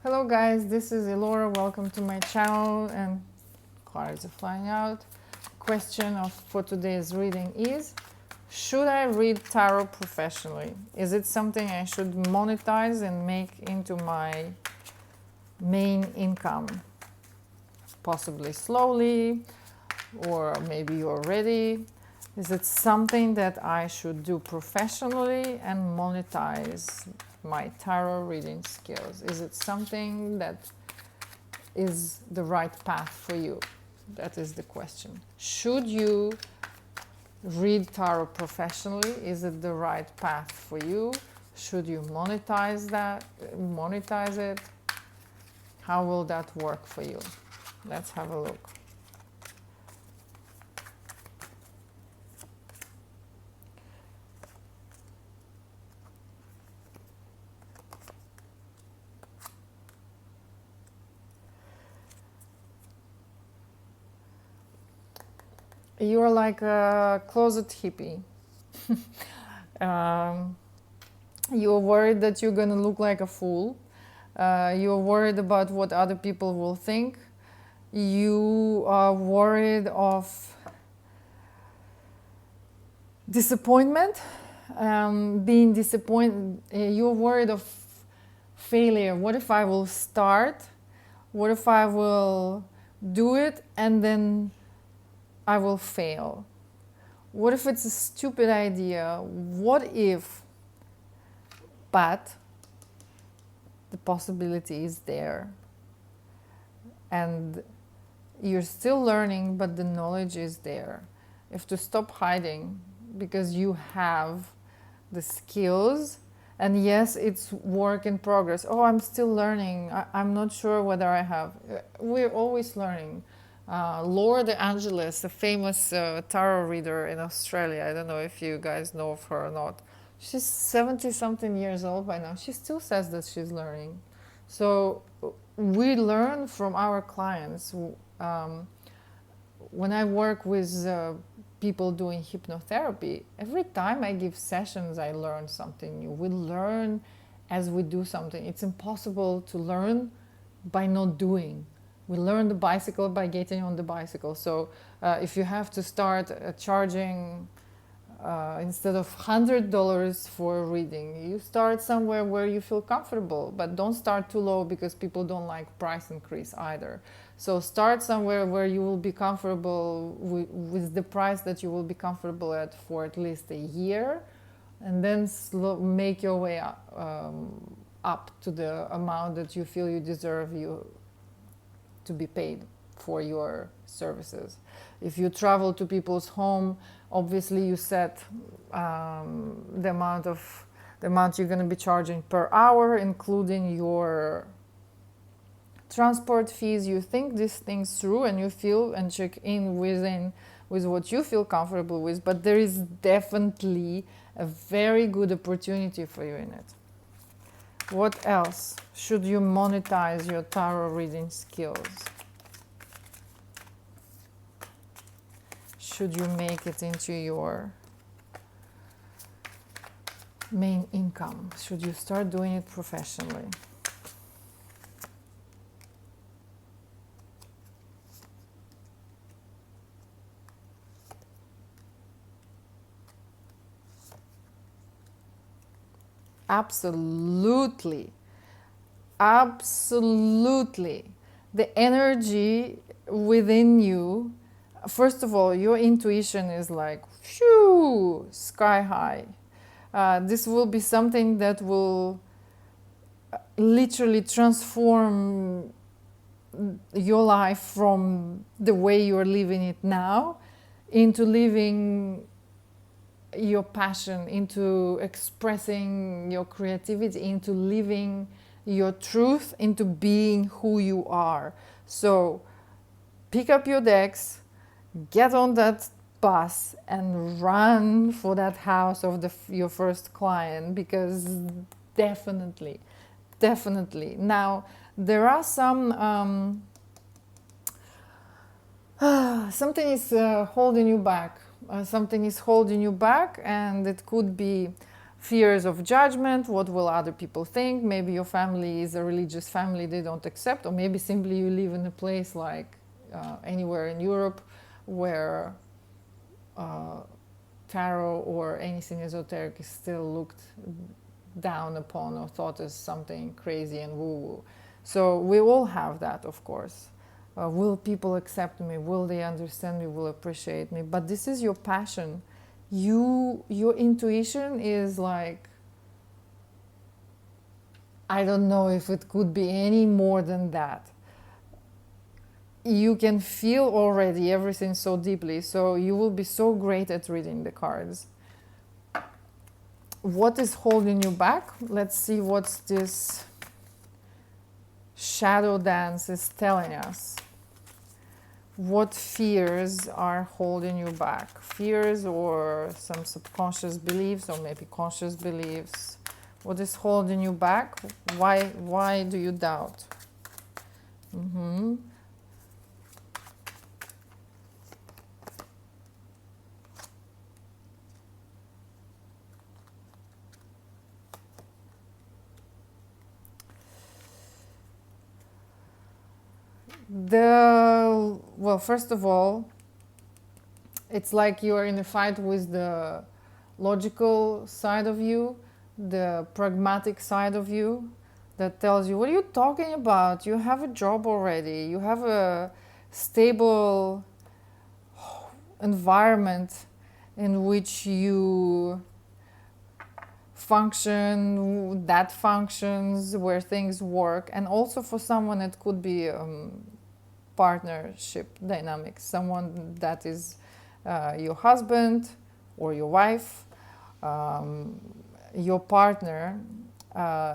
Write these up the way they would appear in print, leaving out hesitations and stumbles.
Hello guys, this is Elora. Welcome to my channel and cards are flying out. Question for today's reading is, should I read tarot professionally? Is it something I should monetize and make into my main income? Possibly slowly, or maybe already. Is it something that I should do professionally and monetize my tarot reading skills? Is it something that is the right path for you? That is the question. Should you read tarot professionally? Is it the right path for you? Should you monetize it? How will that work for you? Let's have a look. You're like a closet hippie. um, you're worried that you're gonna look like a fool. You're worried about what other people will think. You are worried of disappointment, being disappointed. You're worried of failure. What if I will start? What if I will do it and then I will fail? What if it's a stupid idea? What if? But the possibility is there. And you're still learning, but the knowledge is there. You have to stop hiding because you have the skills. And yes, it's work in progress. Oh, I'm still learning. I'm not sure whether I have. We're always learning. Laura De Angelis, a famous tarot reader in Australia. I don't know if you guys know of her or not. She's 70 something years old by now. She still says that she's learning. So we learn from our clients. When I work with people doing hypnotherapy, every time I give sessions, I learn something new. We learn as we do something. It's impossible to learn by not doing. We learn the bicycle by getting on the bicycle. So if you have to start charging instead of $100 for a reading, you start somewhere where you feel comfortable, but don't start too low because people don't like price increase either. So start somewhere where you will be comfortable with the price that you will be comfortable at for at least a year, and then make your way up to the amount that you feel you deserve to be paid for your services. If you travel to people's home, obviously you set the amount you're going to be charging per hour, including your transport fees. You think these things through and you feel and check in with what you feel comfortable with, but there is definitely a very good opportunity for you in it. What else? Should you monetize your tarot reading skills? Should you make it into your main income? Should you start doing it professionally? Absolutely. Absolutely. The energy within you, first of all, your intuition is like, phew, sky high. This will be something that will literally transform your life from the way you're living it now into living your passion, into expressing your creativity, into living your truth, into being who you are. So pick up your decks, get on that bus and run for that house of your first client, because definitely. Now, there are some, something is holding you back. Something is holding you back, and it could be fears of judgment. What will other people think? Maybe your family is a religious family they don't accept, or maybe simply you live in a place like anywhere in Europe where tarot or anything esoteric is still looked down upon or thought as something crazy and woo-woo. So we all have that, of course. Will people accept me? Will they understand me? Will appreciate me? But this is your passion. Your intuition is like, I don't know if it could be any more than that. You can feel already everything so deeply, so you will be so great at reading the cards. What is holding you back? Let's see what this shadow dance is telling us. What fears are holding you back? Fears or some subconscious beliefs, or maybe conscious beliefs. What is holding you back? Why do you doubt? Well, first of all, it's like you are in a fight with the logical side of you, the pragmatic side of you, that tells you, what are you talking about? You have a job already. You have a stable environment in which you function, that functions, where things work. And also for someone, it could be partnership dynamics, someone that is your husband or your wife. Your partner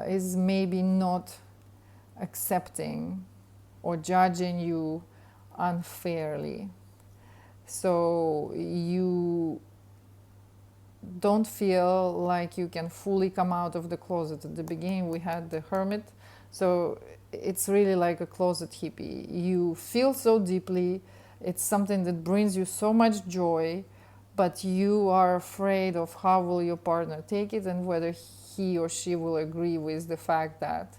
is maybe not accepting or judging you unfairly. So you don't feel like you can fully come out of the closet. At the beginning we had the hermit, so it's really like a closet hippie. You feel so deeply, it's something that brings you so much joy, but you are afraid of how will your partner take it and whether he or she will agree with the fact that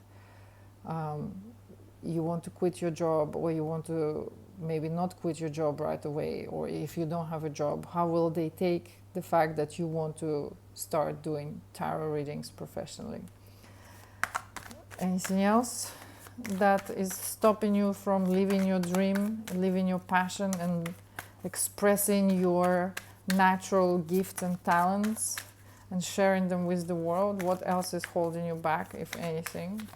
you want to quit your job, or you want to maybe not quit your job right away, or if you don't have a job, how will they take the fact that you want to start doing tarot readings professionally? Anything else that is stopping you from living your dream, living your passion, and expressing your natural gifts and talents and sharing them with the world? What else is holding you back, if anything?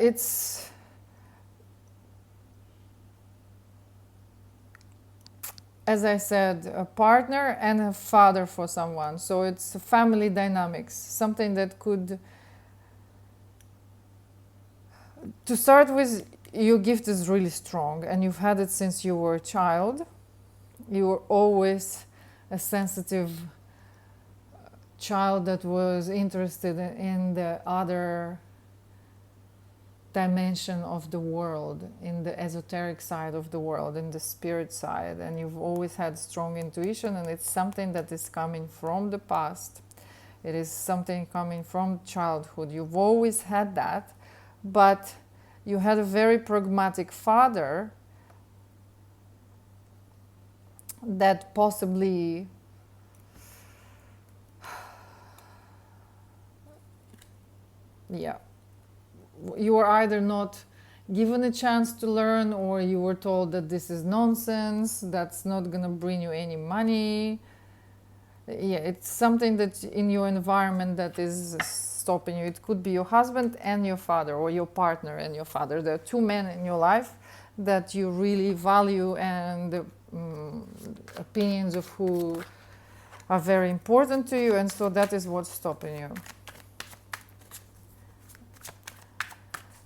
It's as I said, a partner and a father for someone. So it's family dynamics, something that could, to start with, your gift is really strong and you've had it since you were a child. You were always a sensitive child that was interested in the other dimension of the world, in the esoteric side of the world, in the spirit side, and you've always had strong intuition, and it's something that is coming from the past. It is something coming from childhood. You've always had that, but you had a very pragmatic father that possibly you were either not given a chance to learn, or you were told that this is nonsense, that's not going to bring you any money. It's something that in your environment that is stopping you. It could be your husband and your father, or your partner and your father. There are two men in your life that you really value, and the opinions of who are very important to you, and so that is what's stopping you.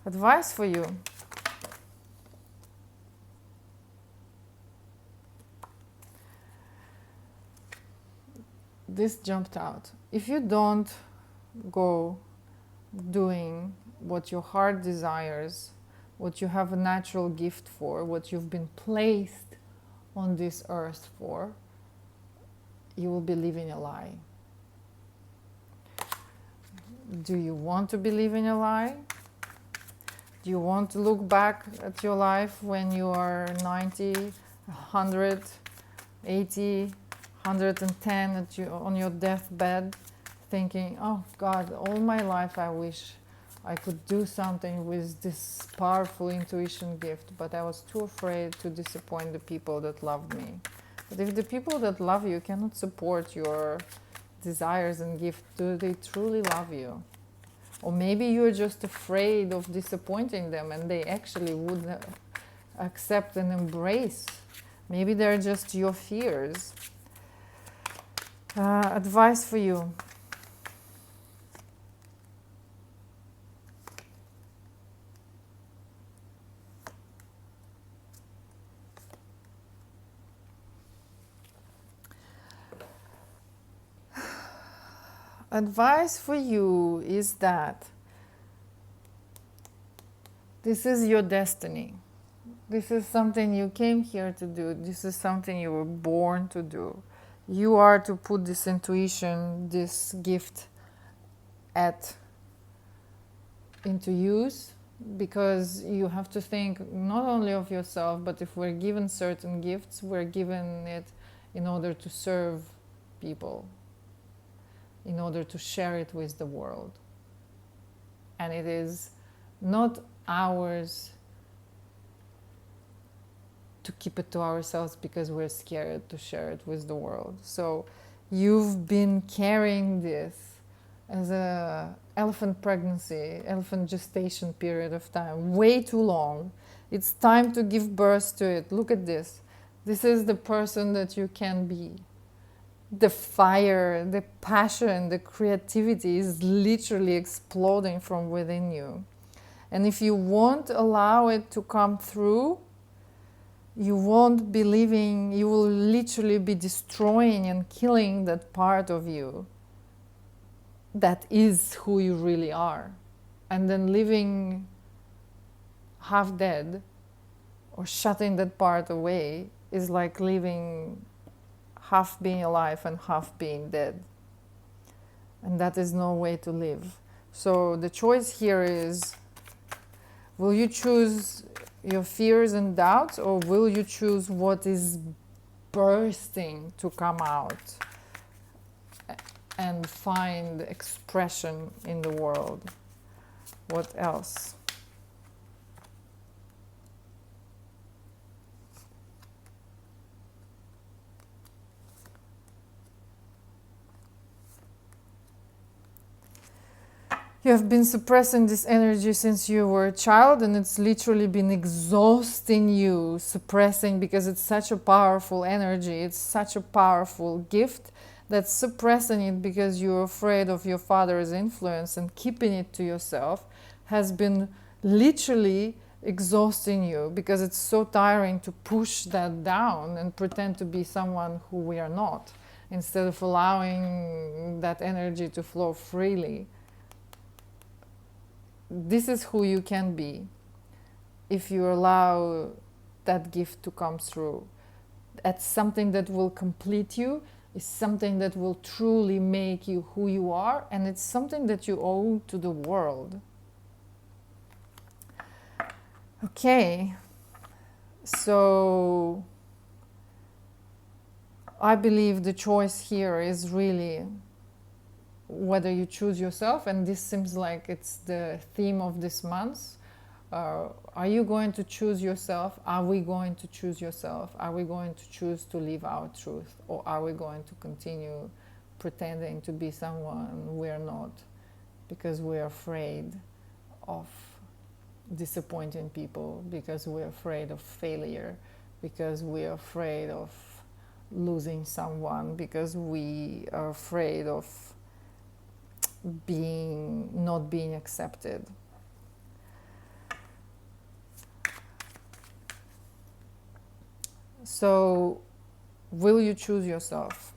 Advice for you. this jumped out. If you don't go doing what your heart desires, what you have a natural gift for, what you've been placed on this earth for, you will be living a lie. Do you want to be living a lie? Do you want to look back at your life when you are 90, 100, 80, 110 on your deathbed, thinking, oh God, all my life I wish I could do something with this powerful intuition gift, but I was too afraid to disappoint the people that loved me. But if the people that love you cannot support your desires and gifts, do they truly love you? Or maybe you're just afraid of disappointing them and they actually would accept and embrace. Maybe they're just your fears. Advice for you. Advice for you is that this is your destiny. This is something you came here to do. This is something you were born to do. You are to put this intuition, this gift into use, because you have to think not only of yourself, but if we're given certain gifts, we're given it in order to serve people, in order to share it with the world. And it is not ours to keep it to ourselves because we're scared to share it with the world. So you've been carrying this as a elephant pregnancy, elephant gestation period of time, way too long. It's time to give birth to it. Look at this. This is the person that you can be. The fire, the passion, the creativity is literally exploding from within you. And if you won't allow it to come through, you won't be living, you will literally be destroying and killing that part of you that is who you really are. And then living half dead or shutting that part away is like living half being alive and half being dead. And that is no way to live. So the choice here is, will you choose your fears and doubts, or will you choose what is bursting to come out and find expression in the world? What else? You have been suppressing this energy since you were a child, and it's literally been exhausting you, suppressing, because it's such a powerful energy, it's such a powerful gift, that suppressing it because you're afraid of your father's influence and keeping it to yourself has been literally exhausting you, because it's so tiring to push that down and pretend to be someone who we are not, instead of allowing that energy to flow freely. This is who you can be if you allow that gift to come through. That's something that will complete you, is something that will truly make you who you are, and it's something that you owe to the world. Okay, so I believe the choice here is really whether you choose yourself, and this seems like it's the theme of this month. Are you going to choose yourself? Are we going to choose yourself? Are we going to choose to live our truth? Or are we going to continue pretending to be someone we're not because we're afraid of disappointing people, because we're afraid of failure, because we're afraid of losing someone, because we are afraid of not being accepted? So, will you choose yourself?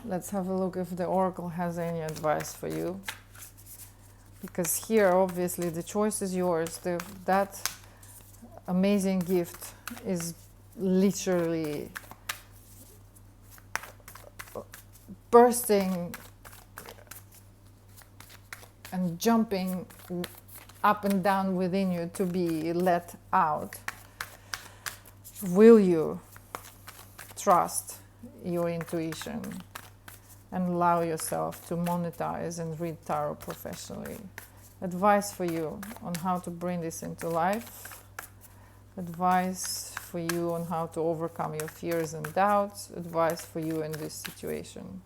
let's have a look if the Oracle has any advice for you. Because here, obviously, the choice is yours. That amazing gift is literally bursting and jumping up and down within you to be let out. Will you trust your intuition and allow yourself to monetize and read tarot professionally? Advice for you on how to bring this into life. Advice for you on how to overcome your fears and doubts. Advice for you in this situation.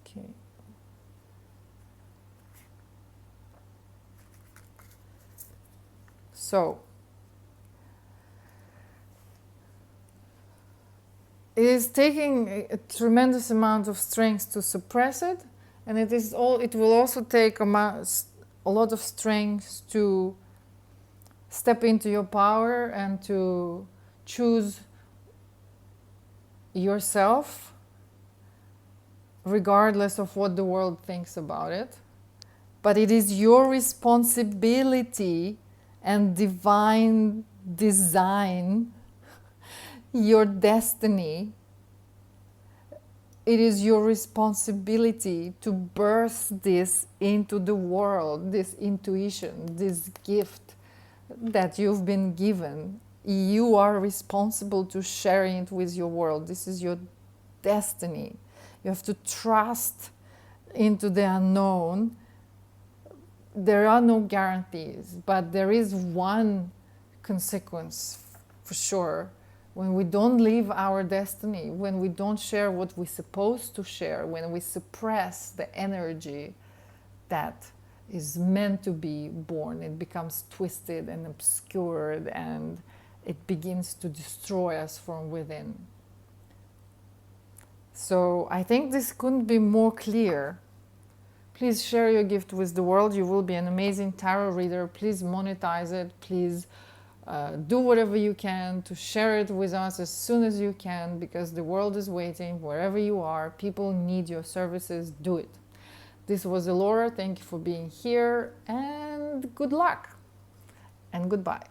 Okay. So, it is taking a tremendous amount of strength to suppress it, and it will also take a lot of strength to step into your power and to choose yourself regardless of what the world thinks about it. But it is your responsibility and divine design, your destiny. It is your responsibility to birth this into the world, this intuition, this gift that you've been given. You are responsible to sharing it with your world. This is your destiny. You have to trust into the unknown. There are no guarantees, but there is one consequence for sure. When we don't live our destiny, when we don't share what we're supposed to share, when we suppress the energy that is meant to be born, it becomes twisted and obscured, and it begins to destroy us from within. So I think this couldn't be more clear. Please share your gift with the world. You will be an amazing tarot reader. Please monetize it. Please do whatever you can to share it with us as soon as you can, because the world is waiting wherever you are. People need your services. Do it. This was Elora. Thank you for being here, and good luck and goodbye.